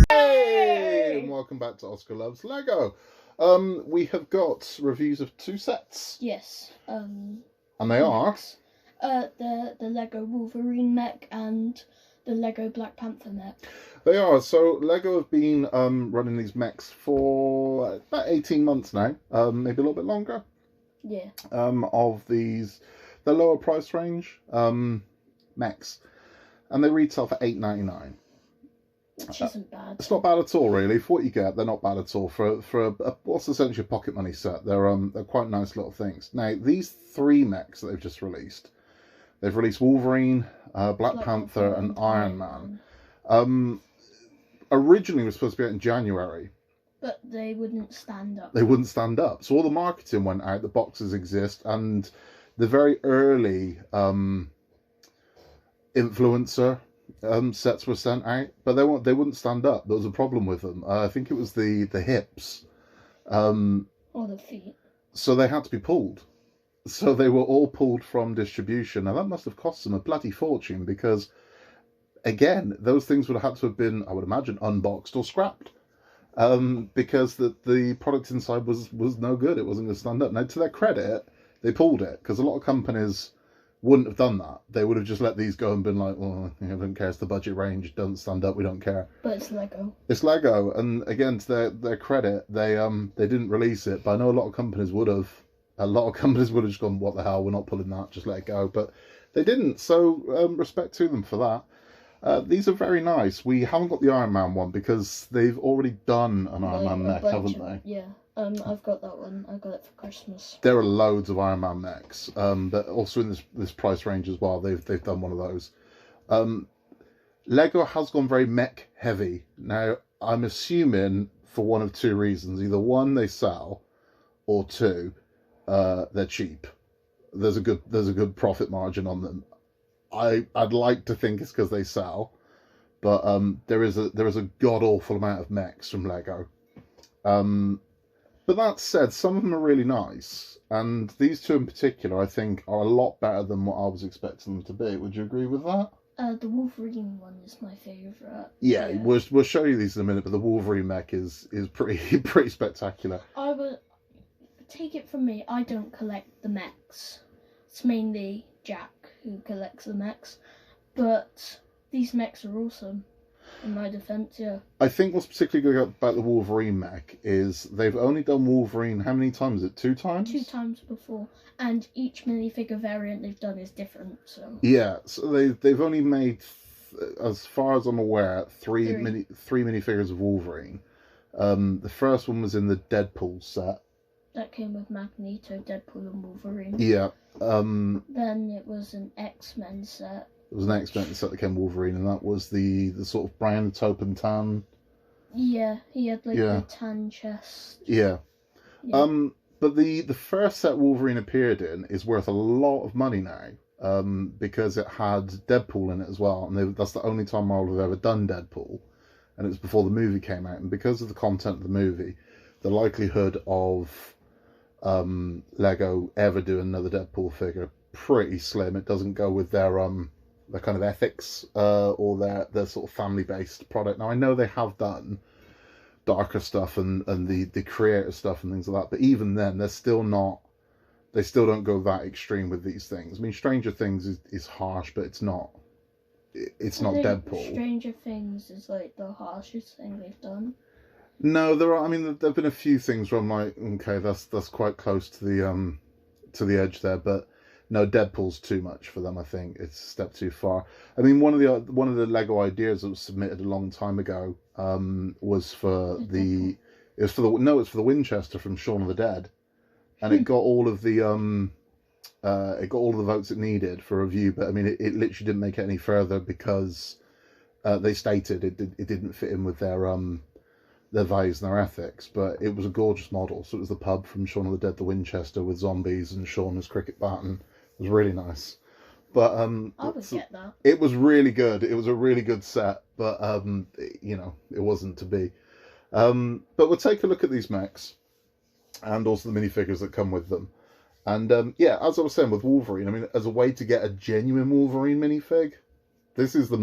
Hey! And welcome back to Oscar Loves Lego. We have got reviews of 2 sets. Yes. And they are? The Lego Wolverine Mech and the Lego Black Panther Mech. They are. So Lego have been running these mechs for about 18 months now, maybe a little bit longer. Yeah. Of these, the lower price range mechs, and they retail for $8.99. Which isn't bad. It's not bad at all, really. For what you get, they're not bad at all. For what's essentially a pocket money set, they're quite nice little things. Now, these 3 mechs that they've just released, they've released Wolverine, Black Panther, and Iron Man. Originally, was supposed to be out in January. But they wouldn't stand up. They wouldn't stand up. So all the marketing went out, the boxes exist, and the very early influencer sets were sent out, but they wouldn't stand up. There was a problem with them. I think it was the hips. Or the feet. So they had to be pulled. So they were all pulled from distribution. Now that must have cost them a bloody fortune because, again, those things would have had to have been, I would imagine, unboxed or scrapped. Because the product inside was no good. It wasn't going to stand up. Now, to their credit, they pulled it because a lot of companies wouldn't have done that. They would have just let these go and been like, well, I don't care. It's the budget range. Doesn't stand up. We don't care. But it's Lego. It's Lego, and again, to their credit, they didn't release it. But I know a lot of companies would have. A lot of companies would have just gone, what the hell? We're not pulling that. Just let it go. But they didn't. So respect to them for that. These are very nice. We haven't got the Iron Man one because they've already done an Iron Man mech, haven't they? Yeah. I've got that one. I got it for Christmas. There are loads of Iron Man mechs, but also in this price range as well. They've done one of those. Lego has gone very mech heavy. Now I'm assuming for one of 2 reasons: either 1, they sell, or 2, they're cheap. There's a good profit margin on them. I'd like to think it's because they sell, but there is a god awful amount of mechs from Lego. But that said, some of them are really nice, and these 2 in particular, I think, are a lot better than what I was expecting them to be. Would you agree with that? The Wolverine one is my favourite. Yeah, we'll show you these in a minute, but the Wolverine mech is pretty spectacular. I would take it from me. I don't collect the mechs. It's mainly Jack who collects the mechs, but these mechs are awesome. In my defense, yeah. I think what's particularly good about the Wolverine mech is they've only done Wolverine, how many times? Is it 2 times? 2 times before, and each minifigure variant they've done is different. So yeah, so they've only made, as far as I'm aware, 3 minifigures of Wolverine. The first one was in the Deadpool set. That came with Magneto, Deadpool, and Wolverine. Yeah. Then it was an X-Men set. It was an X-Men set that came Wolverine, and that was the sort of brown taupe and tan. Yeah, he had the tan chest. Yeah. But the first set Wolverine appeared in is worth a lot of money now, because it had Deadpool in it as well, and that's the only time Marvel have ever done Deadpool, and it was before the movie came out, and because of the content of the movie, the likelihood of Lego ever do another Deadpool figure pretty slim. It doesn't go with their kind of ethics or their sort of family based product. Now I know they have done darker stuff and the creative stuff and things like that, but even then they still don't go that extreme with these things. I mean, Stranger Things is harsh, but it's not Deadpool. Stranger Things is like the harshest thing they've done. No, there've been a few things where I'm like, okay, that's quite close to the edge there, but no, Deadpool's too much for them. I think it's a step too far. I mean, one of the Lego ideas that was submitted a long time ago was for the Winchester from Shaun of the Dead, and it got all of the votes it needed for review. But I mean, it literally didn't make it any further because they stated it didn't fit in with their values and their ethics. But it was a gorgeous model. So it was the pub from Shaun of the Dead, the Winchester with zombies and Shaun as cricket bat, and it was really nice. But I would get that. It was really good. It was a really good set, but it wasn't to be. But we'll take a look at these mechs and also the minifigures that come with them. And yeah, as I was saying with Wolverine, I mean, as a way to get a genuine Wolverine minifig, this is the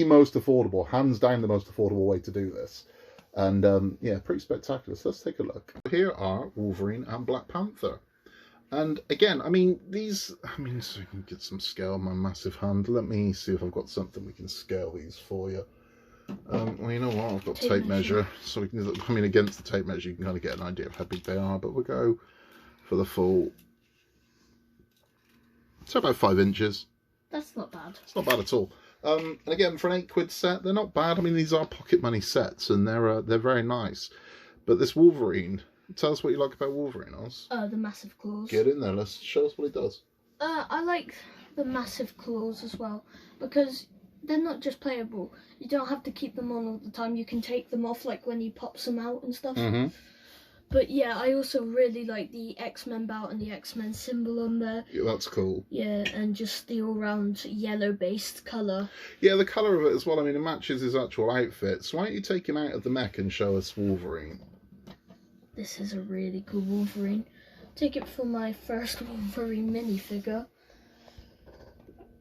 most affordable, hands down the most affordable way to do this. And yeah, pretty spectacular. So let's take a look. Here are Wolverine and Black Panther. And again, I mean, so you can get some scale on my massive hand. Let me see if I've got something we can scale these for you. Well, you know what? I've got tape measure. So we can, I mean, against the tape measure, you can kind of get an idea of how big they are. But we'll go for the full. So about 5 inches. That's not bad. It's not bad at all. And again, for an £8 set, they're not bad. I mean, these are pocket money sets, and they're very nice. But this Wolverine, tell us what you like about Wolverine, Oz. The massive claws. Get in there. Let's show us what he does. I like the massive claws as well because they're not just playable. You don't have to keep them on all the time. You can take them off like when he pops them out and stuff. Mm-hmm. But yeah, I also really like the X-Men belt and the X-Men symbol on there. Yeah, that's cool. Yeah, and just the all-round yellow-based colour. Yeah, the colour of it as well. I mean, it matches his actual outfit. So why don't you take him out of the mech and show us Wolverine? This is a really cool Wolverine. Take it for my first Wolverine minifigure.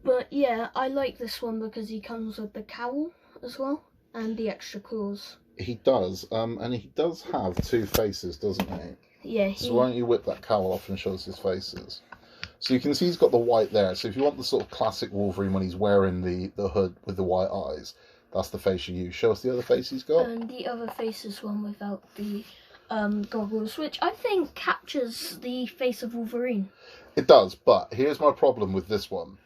But yeah, I like this one because he comes with the cowl as well and the extra claws. He does, and he does have 2 faces, doesn't he? Yeah. So why don't you whip that cowl off and show us his faces? So you can see he's got the white there. So if you want the sort of classic Wolverine when he's wearing the hood with the white eyes, that's the face you use. Show us the other face he's got. And the other face is one without the goggles, which I think captures the face of Wolverine. It does, but here's my problem with this one.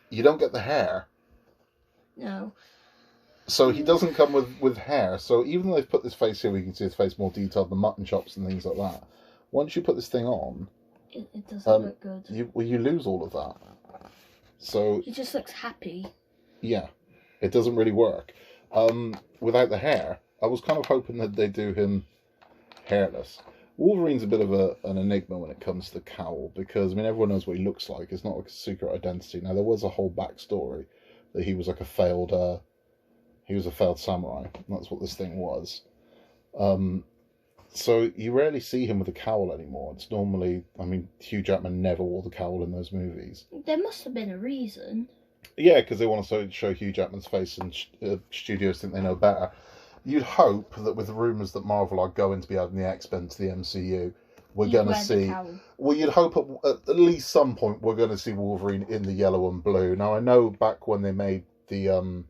You don't get the hair. No. So he doesn't come with hair. So even though they've put this face here, we can see his face more detailed, the mutton chops and things like that. Once you put this thing on, it doesn't look good. You lose all of that. So he just looks happy. Yeah, it doesn't really work. Without the hair, I was kind of hoping that they do him hairless. Wolverine's a bit of an enigma when it comes to the cowl because I mean everyone knows what he looks like. It's not like a secret identity. Now there was a whole backstory that he was like a failed. He was a failed samurai. That's what this thing was. So you rarely see him with a cowl anymore. It's normally, I mean, Hugh Jackman never wore the cowl in those movies. There must have been a reason. Yeah, because they want to show Hugh Jackman's face and studios think they know better. You'd hope that with the rumours that Marvel are going to be adding the X-Men to the MCU, we're going to see... Well, you'd hope at least some point we're going to see Wolverine in the yellow and blue. Now, I know back when they made the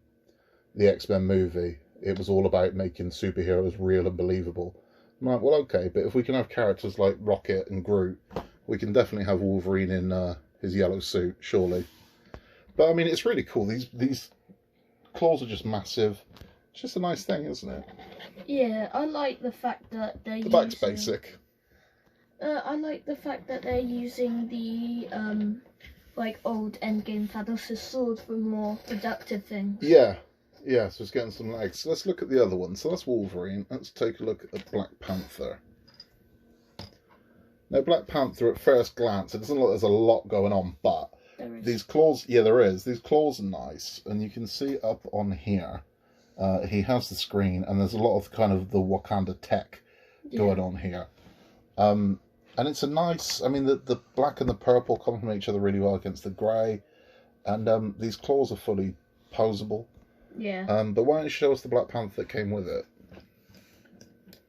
X-Men movie, it was all about making superheroes real and believable. I'm like, well, okay, but if we can have characters like Rocket and Groot, we can definitely have Wolverine in his yellow suit, surely. But, I mean, it's really cool. These claws are just massive. It's just a nice thing, isn't it? Yeah, I like the fact that they're The back's basic. I like the fact that they're using the, like, old Endgame Thanos' sword for more productive things. Yeah. Yeah, so it's getting some legs. So let's look at the other one. So that's Wolverine. Let's take a look at Black Panther. Now, Black Panther, at first glance, it doesn't look like there's a lot going on, but these claws, yeah, there is. These claws are nice, and you can see up on here, he has the screen, and there's a lot of kind of the Wakanda tech going on here. And it's a nice, I mean, the black and the purple complement each other really well against the grey, and these claws are fully posable. Yeah. But why don't you show us the Black Panther that came with it?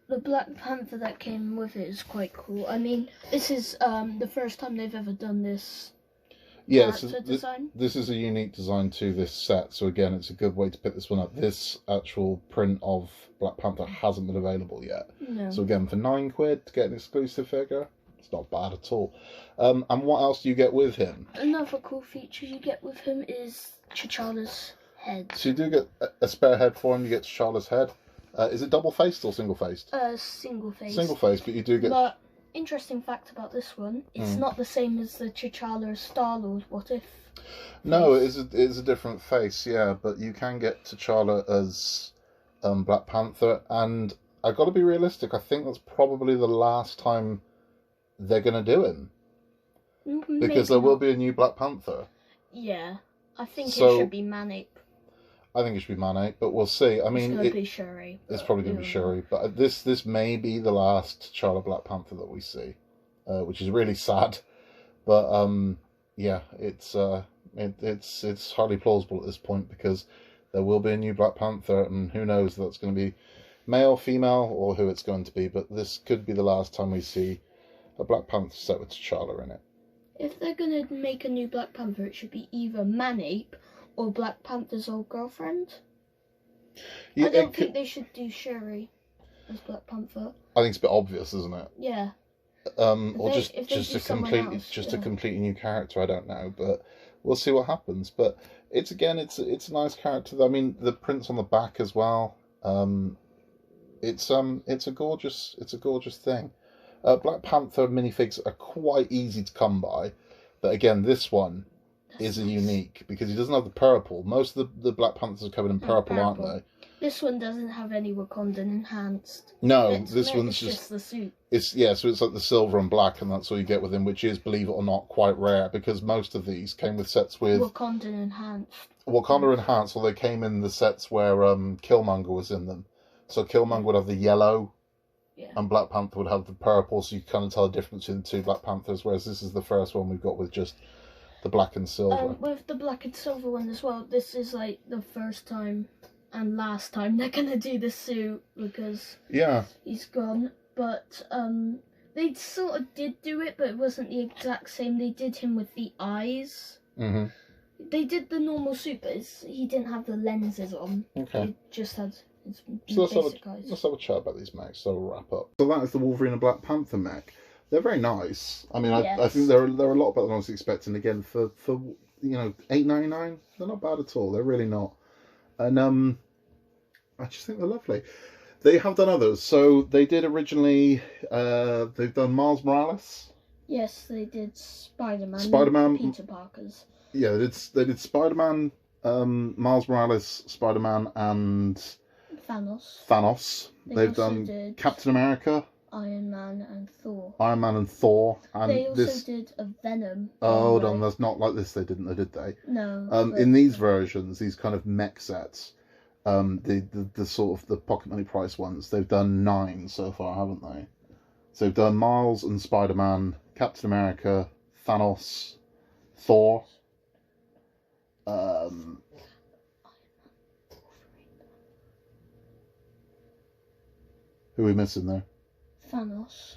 The Black Panther that came with it is quite cool. I mean, this is the first time they've ever done this. Yeah, so this is a unique design to this set. So again, it's a good way to pick this one up. This actual print of Black Panther hasn't been available yet. No. So again, for £9 to get an exclusive figure, it's not bad at all. And what else do you get with him? Another cool feature you get with him is T'Challa's head. So you do get a spare head for him. You get T'Challa's head. Is it double-faced or single-faced? Single-faced. Single-faced, but you do get... But interesting fact about this one, it's not the same as the T'Challa Star-Lord What If face. No, it is a different face, yeah, but you can get T'Challa as Black Panther, and I've got to be realistic, I think that's probably the last time they're going to do him. Because there will be a new Black Panther. Yeah, I think it should be Manic. I think it should be Mane, but we'll see. I mean, it's going to be Shuri. It's probably going to be Shuri, but this may be the last T'Challa Black Panther that we see, which is really sad. But yeah, it's hardly plausible at this point because there will be a new Black Panther, and who knows if that's going to be male, female, or who it's going to be. But this could be the last time we see a Black Panther set with T'Challa in it. If they're going to make a new Black Panther, it should be either Man-Ape or Black Panther's old girlfriend. Yeah, I don't think they should do Shuri as Black Panther. I think it's a bit obvious, isn't it? Yeah. Or just a completely new character. I don't know, but we'll see what happens. But it's a nice character. I mean, the prints on the back as well. It's a gorgeous thing. Black Panther minifigs are quite easy to come by, but again, this one is a unique because he doesn't have the purple. Most of the Black Panthers are covered in purple, aren't they? This one doesn't have any Wakandan enhanced. No, this one's just the suit. So it's like the silver and black, and that's all you get with him, which is, believe it or not, quite rare because most of these came with sets with Wakandan enhanced. Wakanda enhanced, or they came in the sets where Killmonger was in them. So Killmonger would have the yellow. Yeah. And Black Panther would have the purple, so you kind of tell the difference between the two Black Panthers, whereas this is the first one we've got with just the black and silver. With the black and silver one as well, this is like the first time and last time they're going to do the suit because he's gone. But they sort of did do it, but it wasn't the exact same. They did him with the eyes. Mm-hmm. They did the normal suit, but he didn't have the lenses on. Okay. He just had... So let's have a chat about these mechs, so we'll wrap up. So that is the Wolverine and Black Panther mech. They're very nice. I mean, I think they're a lot better than I was expecting. Again, for $8.99, they're not bad at all. They're really not. And I just think they're lovely. They have done others. So they did originally. They've done Miles Morales. Yes, they did Spider-Man. Peter Parker's. Yeah, they did Spider-Man, Miles Morales, Spider-Man, and Thanos. They've done Captain America, Iron Man, and Thor. And they also did a Venom. Oh, hold on, that's not like this. They didn't, did they? No. In these versions, these kind of mech sets, the sort of the pocket money price ones, they've done 9 so far, haven't they? So they've done Miles and Spider-Man, Captain America, Thanos, Thor. Who are we missing there? Thanos.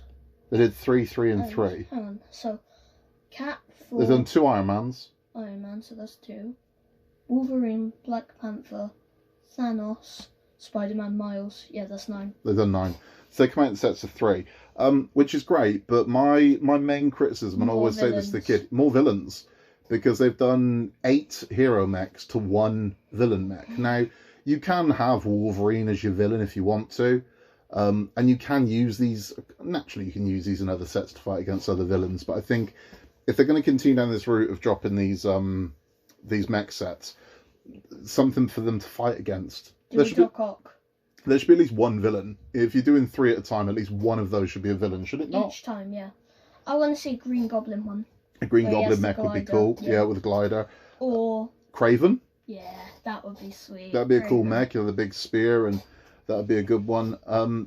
They did 3, 3, and 3. Hang on. So, Cap, Thor... They've done 2 Iron Mans. Iron Man, so that's 2. Wolverine, Black Panther, Thanos, Spider-Man, Miles. Yeah, that's 9. They've done 9. So they come out in sets of 3. Which is great, but my main criticism, and I always say this to the kid, more villains. Because they've done 8 hero mechs to 1 villain mech. Now, you can have Wolverine as your villain if you want to. And you can use these, naturally you can use these in other sets to fight against other villains, but I think if they're going to continue down this route of dropping these mech sets, something for them to fight against. There should be at least 1 villain. If you're doing 3 at a time, at least 1 of those should be a villain, should it not? Each time, yeah. I want to see a Green Goblin one. A Green Goblin mech would be cool, yeah, with a glider. Or... Craven? Yeah, that would be sweet. That'd be a cool mech, the big spear, and that would be a good one.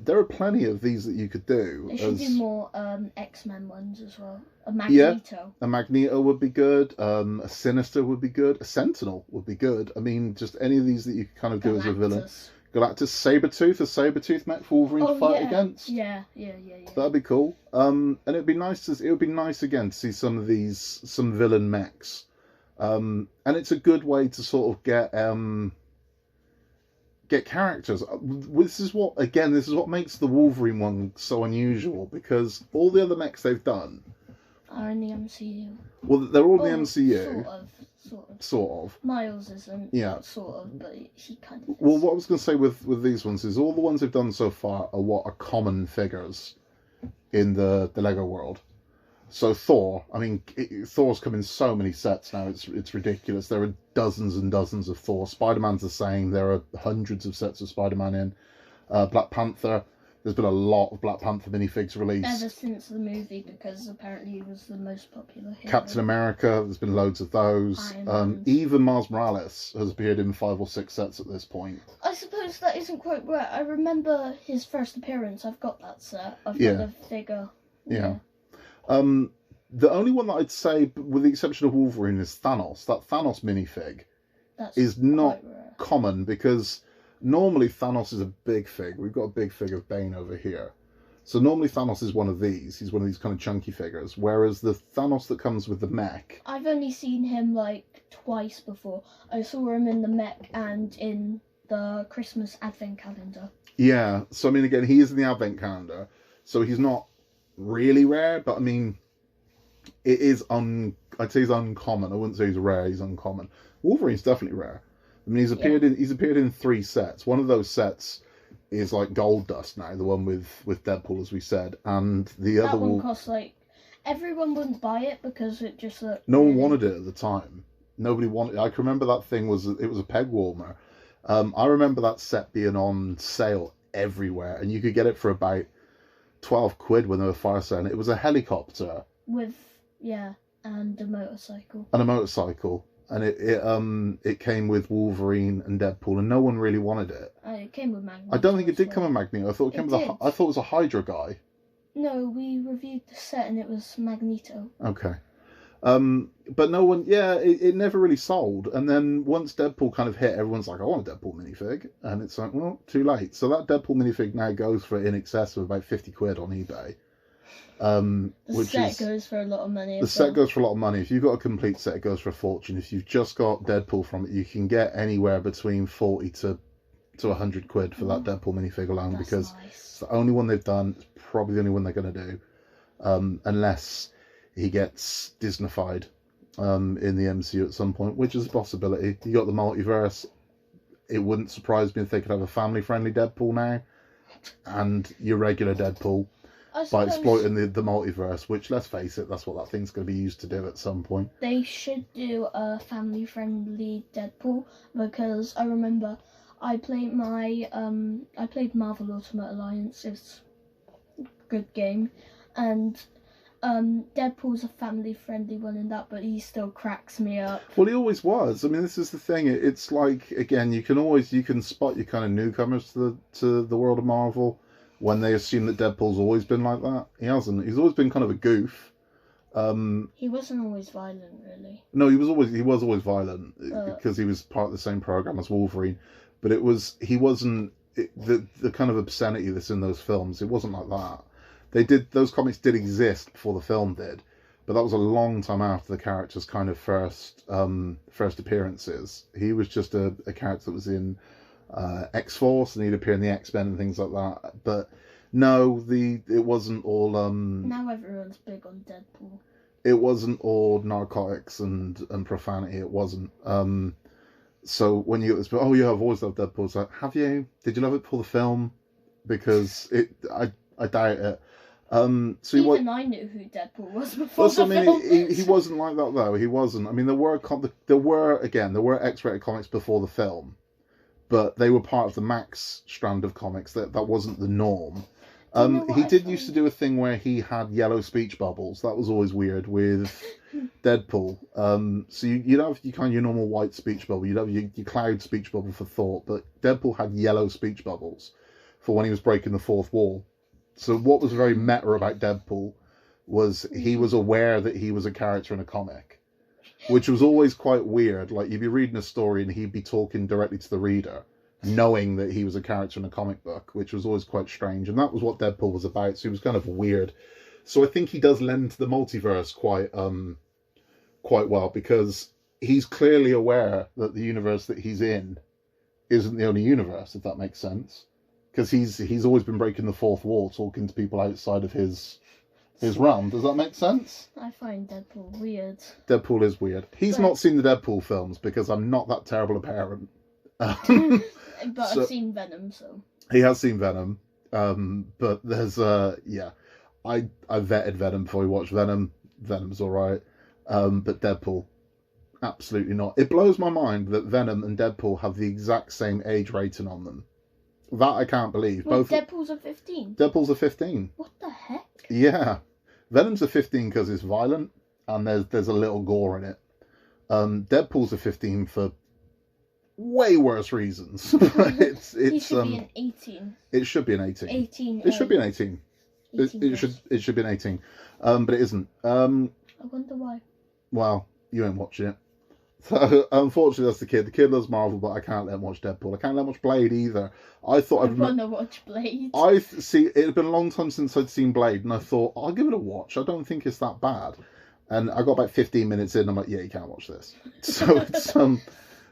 There are plenty of these that you could do. They should do more X-Men ones as well. A Magneto. Yeah, a Magneto would be good. A Sinister would be good. A Sentinel would be good. I mean, just any of these that you could kind of do as a villain. Galactus, Sabretooth, a Sabretooth mech for Wolverine to fight against. Yeah. That'd be cool. And it'd be nice again to see some villain mechs. And it's a good way to sort of get characters. This is what makes the Wolverine one so unusual, because all the other mechs they've done are in the MCU. Well, they're all in the MCU. Sort of. Miles isn't. Yeah. Sort of, but he kind of is. Well, what I was going to say with these ones is all the ones they've done so far are common figures in the Lego world. So Thor, I mean, Thor's come in so many sets now, it's ridiculous. There are dozens and dozens of Thor. Spider-Man's the same. There are hundreds of sets of Spider-Man in. Black Panther, there's been a lot of Black Panther minifigs released. Ever since the movie, because apparently he was the most popular hero. Captain America, there's been loads of those. Even Miles Morales has appeared in 5 or 6 sets at this point. I suppose that isn't quite right. I remember his first appearance. I've got that set. I've got the figure. Yeah. The only one that I'd say, with the exception of Wolverine, is Thanos. That Thanos minifig That's is not quite rare. common because normally Thanos is a big fig. We've got a big fig of Bane over here. So normally Thanos is one of these. He's one of these kind of chunky figures. Whereas the Thanos that comes with the mech... I've only seen him like twice before. I saw him in the mech and in the Christmas advent calendar. Yeah, so I mean, again, he is in the advent calendar. So he's not really rare, but I mean, it is I'd say he's uncommon. I wouldn't say he's rare, he's uncommon. Wolverine's definitely rare. I mean, he's appeared in 3 sets. One of those sets is like gold dust now, the one with Deadpool, as we said, and the other one costs like, everyone wouldn't buy it because it just looked no one wanted it at the time. Nobody wanted it. I can remember that thing was a peg warmer. I remember that set being on sale everywhere, and you could get it for about 12 quid when they were fire selling. It was a helicopter with and a motorcycle. And it came with Wolverine and Deadpool, and no one really wanted it. It came with Magneto. I don't think it did come with Magneto. I thought I thought it was a Hydra guy. No, we reviewed the set and it was Magneto. Okay. But no one, it never really sold. And then once Deadpool kind of hit, everyone's like, I want a Deadpool minifig. And it's like, well, too late. So that Deadpool minifig now goes for in excess of about 50 quid on eBay. The set goes for a lot of money. The set goes for a lot of money. If you've got a complete set, it goes for a fortune. If you've just got Deadpool from it, you can get anywhere between 40 to 100 quid for that Deadpool minifig alone. That's because nice. it's the only one they've done. It's probably the only one they're going to do. Unless he gets Disneyfied in the MCU at some point, which is a possibility. You got the multiverse. It wouldn't surprise me if they could have a family-friendly Deadpool now and your regular Deadpool by exploiting the multiverse, which, let's face it, that's what that thing's going to be used to do at some point. They should do a family-friendly Deadpool, because I remember I played Marvel Ultimate Alliance. It's a good game, and Deadpool's a family-friendly one in that, but he still cracks me up. Well, he always was. I mean, this is the thing. It's like, again, you can spot your kind of newcomers to the world of Marvel when they assume that Deadpool's always been like that. He hasn't. He's always been kind of a goof. He wasn't always violent, really. No, he was always violent because he was part of the same program as Wolverine. But he wasn't the kind of obscenity that's in those films. It wasn't like that. Those comics did exist before the film did, but that was a long time after the character's kind of first appearances. He was just a character that was in X-Force, and he'd appear in the X-Men and things like that. But no, it wasn't all. Now everyone's big on Deadpool. It wasn't all narcotics and profanity. It wasn't. So when you get this, oh yeah, I've always loved Deadpool. It's like, have you? Did you love it for the film? Because I doubt it. So Even I knew who Deadpool was before the film. He wasn't like that though. He wasn't. I mean, there were X-rated comics before the film, but they were part of the Max strand of comics. That wasn't the norm. He did used to do a thing where he had yellow speech bubbles. That was always weird with Deadpool. So you'd have your normal white speech bubble. You'd have your cloud speech bubble for Thor, but Deadpool had yellow speech bubbles for when he was breaking the fourth wall. So what was very meta about Deadpool was he was aware that he was a character in a comic, which was always quite weird. Like, you'd be reading a story and he'd be talking directly to the reader, knowing that he was a character in a comic book, which was always quite strange. And that was what Deadpool was about. So he was kind of weird. So I think he does lend to the multiverse quite well, because he's clearly aware that the universe that he's in isn't the only universe, if that makes sense. Because he's always been breaking the fourth wall, talking to people outside of his realm. Does that make sense? I find Deadpool weird. Deadpool is weird. He's not seen the Deadpool films because I'm not that terrible a parent. But I've seen Venom, so. He has seen Venom. But there's I vetted Venom before we watched Venom. Venom's alright. But Deadpool, absolutely not. It blows my mind that Venom and Deadpool have the exact same age rating on them. That I can't believe. Wait, Deadpool's a 15? Deadpool's a 15. What the heck? Yeah. Venom's a 15 because it's violent, and there's a little gore in it. Deadpool's a 15 for way worse reasons. He should be an 18. It should be an 18. 18. It should be an 18. It should be an 18. But it isn't. I wonder why. Well, you ain't watching it. So, unfortunately, that's the kid. The kid loves Marvel, but I can't let him watch Deadpool. I can't let him watch Blade either. I thought I want to watch Blade. see, it had been a long time since I'd seen Blade, and I thought, I'll give it a watch. I don't think it's that bad. And I got about 15 minutes in, and I'm like, yeah, you can't watch this. So it's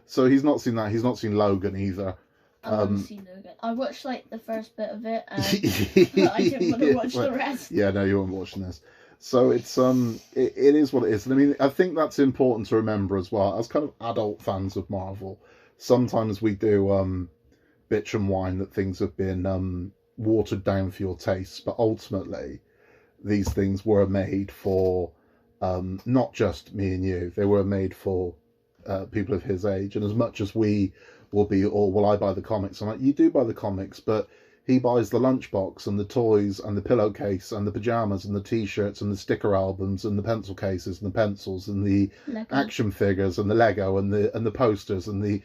so he's not seen that. He's not seen Logan either. I haven't seen Logan. I watched like the first bit of it, but I didn't want to watch the rest. Yeah, no, you weren't watching this. So it's it is what it is. And I mean, I think that's important to remember as well. As kind of adult fans of Marvel, sometimes we do bitch and whine that things have been watered down for your tastes, but ultimately these things were made for not just me and you. They were made for people of his age. And as much as we will be, or will I buy the comics? I'm like, you do buy the comics, but he buys the lunchbox and the toys and the pillowcase and the pajamas and the t-shirts and the sticker albums and the pencil cases and the pencils and the Lego. action figures and the Lego and the posters and the,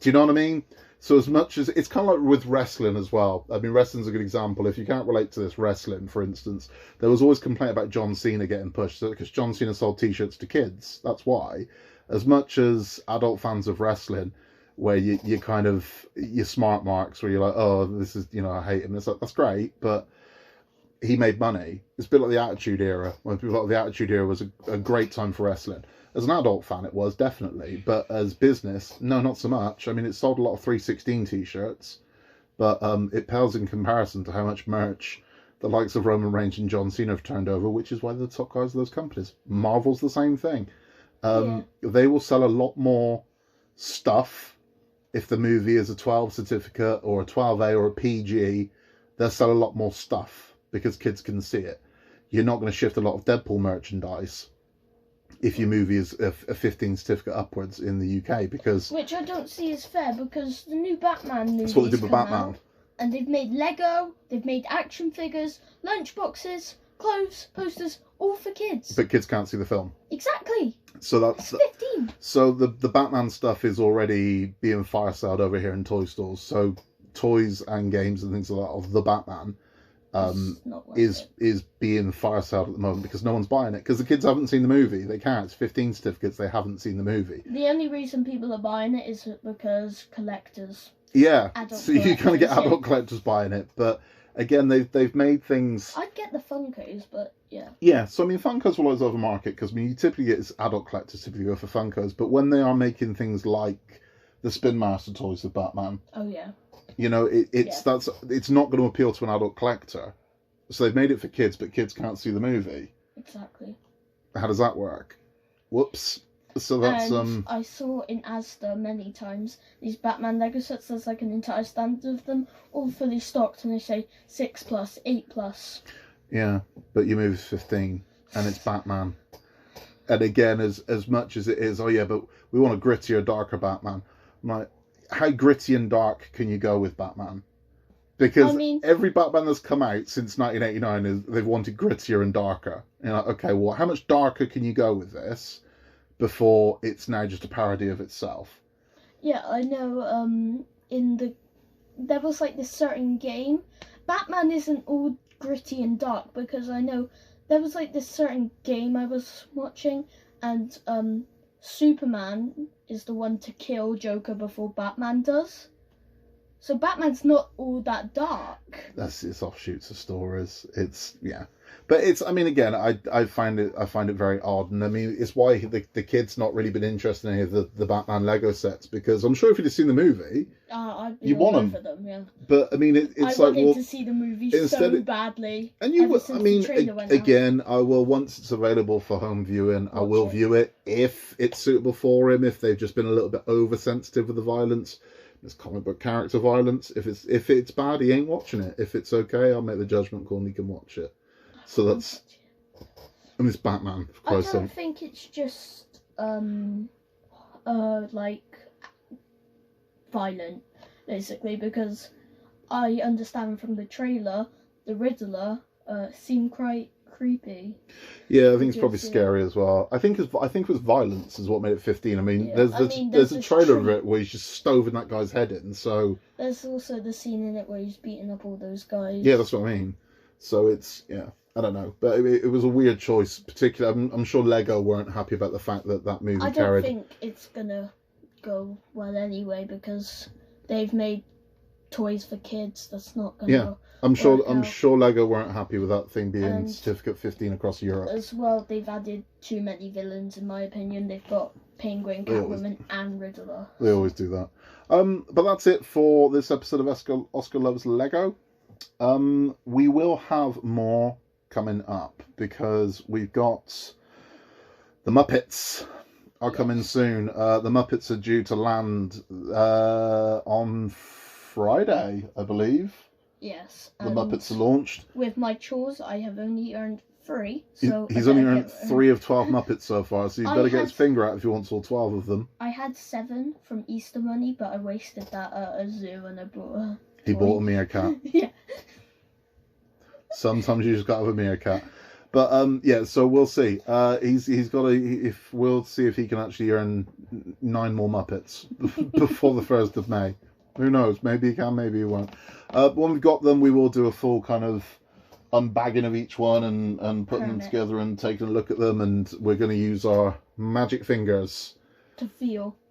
do you know what I mean? So as much as, it's kind of like with wrestling as well. I mean, wrestling's a good example. If you can't relate to this, wrestling, for instance, there was always complaint about John Cena getting pushed because John Cena sold t-shirts to kids. That's why. As much as adult fans of wrestling, where you kind of, your smart marks, where you're like, oh, this is, I hate him. It's like, that's great, but he made money. It's a bit like the Attitude Era. When people thought the Attitude Era was a great time for wrestling. As an adult fan, it was, definitely. But as business, no, not so much. I mean, it sold a lot of 316 t-shirts, but it pales in comparison to how much merch the likes of Roman Reigns and John Cena have turned over, which is why they're the top guys of those companies. Marvel's the same thing. They will sell a lot more stuff. If the movie is a 12 certificate or a 12A or a PG, they'll sell a lot more stuff because kids can see it. You're not going to shift a lot of Deadpool merchandise if your movie is a 15 certificate upwards in the UK, because... Which I don't see as fair, because the new Batman movies That's what they did with Batman. Out, and they've made Lego, they've made action figures, lunchboxes, clothes, posters, all for kids. But kids can't see the film. Exactly. So that's 15. So the Batman stuff is already being fire sold over here in toy stores. So toys and games and things like that of the Batman is being fire sold at the moment because no one's buying it because the kids haven't seen the movie. They can't. It's 15 certificates. They haven't seen the movie. The only reason people are buying it is because collectors. Yeah. So you kind of get adult collectors buying it, but again, they've made things. I'd get the Funkos, but yeah. Yeah, so I mean, Funkos will always overmarket because I mean, you typically get adult collectors typically go for Funkos, but when they are making things like the Spin Master toys of Batman, oh yeah, it's not going to appeal to an adult collector. So they've made it for kids, but kids can't see the movie. Exactly. How does that work? Whoops. So that's and I saw in Asda many times these Batman Lego sets. There's like an entire stand of them, all fully stocked, and they say 6+, 8+. Yeah, but your movie's 15, and it's Batman. And again, as much as it is, oh yeah, but we want a grittier, darker Batman. I'm like, how gritty and dark can you go with Batman? Because every Batman that's come out since 1989 they've wanted grittier and darker. You're like, okay, well, how much darker can you go with this before it's now just a parody of itself? Yeah, I know. There was like this certain game. Batman isn't all gritty and dark because I know there was like this certain game I was watching, and Superman is the one to kill Joker before Batman does. So Batman's not all that dark. It's offshoots of stories. It's but it's. I mean, again, I find it very odd, and I mean, it's why the kids not really been interested in any of the Batman Lego sets because I'm sure if you'd have seen the movie, you want them. Yeah. But I mean, it's I like wanted to see the movie so badly. And you will. I mean, again, I will once it's available for home viewing. I will view it if it's suitable for him. If they've just been a little bit oversensitive with the violence. It's comic book character violence. If it's bad, he ain't watching it. If it's okay, I'll make the judgment call and he can watch it. So that's. I mean, it's Batman. For Christ's sake. I don't think it's just like violent, basically, because I understand from the trailer the Riddler seemed quite creepy. Yeah, I think it's probably scary as well. I think it was violence is what made it 15. I mean, there's a trailer of it where he's just stoving that guy's head in. So there's also the scene in it where he's beating up all those guys. Yeah, that's what I mean. So it's, yeah, I don't know. But it was a weird choice, particularly. I'm sure Lego weren't happy about the fact that that movie I carried... don't think it's going to go well anyway, because they've made toys for kids. That's not going to... Yeah, I'm sure Lego weren't happy with that thing being certificate 15 across Europe. As well, they've added too many villains, in my opinion. They've got Penguin, Catwoman, and Riddler. They always do that. But that's it for this episode of Oscar Loves Lego. We will have more coming up, because we've got the Muppets are coming soon. The Muppets are due to land on Friday, I believe. Yes. The Muppets are launched. With my chores, I have only earned 3. So he's only earned 3 of 12 Muppets so far, so he's better get his finger out if he wants all 12 of them. I had 7 from Easter money, but I wasted that at a zoo and I bought a toy. He bought a meerkat. Yeah. Sometimes you just got to have a meerkat. But yeah, so we'll see. He's got to. We'll see if he can actually earn 9 more Muppets before the 1st of May. Who knows? Maybe he can, maybe he won't. When we've got them, we will do a full kind of unbagging of each one and putting them together and taking a look at them. And we're going to use our magic fingers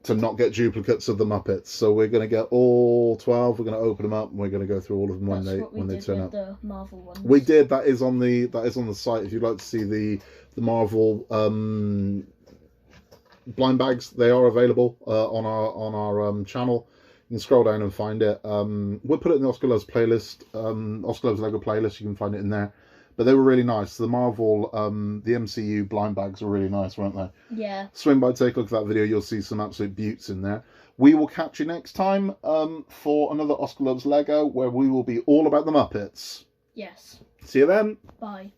to not get duplicates of the Muppets. So we're going to get all 12. We're going to open them up and we're going to go through all of them when they turn up. The Marvel ones. We did. That is on the site. If you'd like to see the Marvel blind bags, they are available on our channel. You can scroll down and find it. We'll put it in the Oscar Loves playlist, Oscar Loves Lego playlist. You can find it in there. But they were really nice. The Marvel, the MCU blind bags were really nice, weren't they? Yeah. Swing by, take a look at that video. You'll see some absolute beauts in there. We will catch you next time for another Oscar Loves Lego, where we will be all about the Muppets. Yes. See you then. Bye.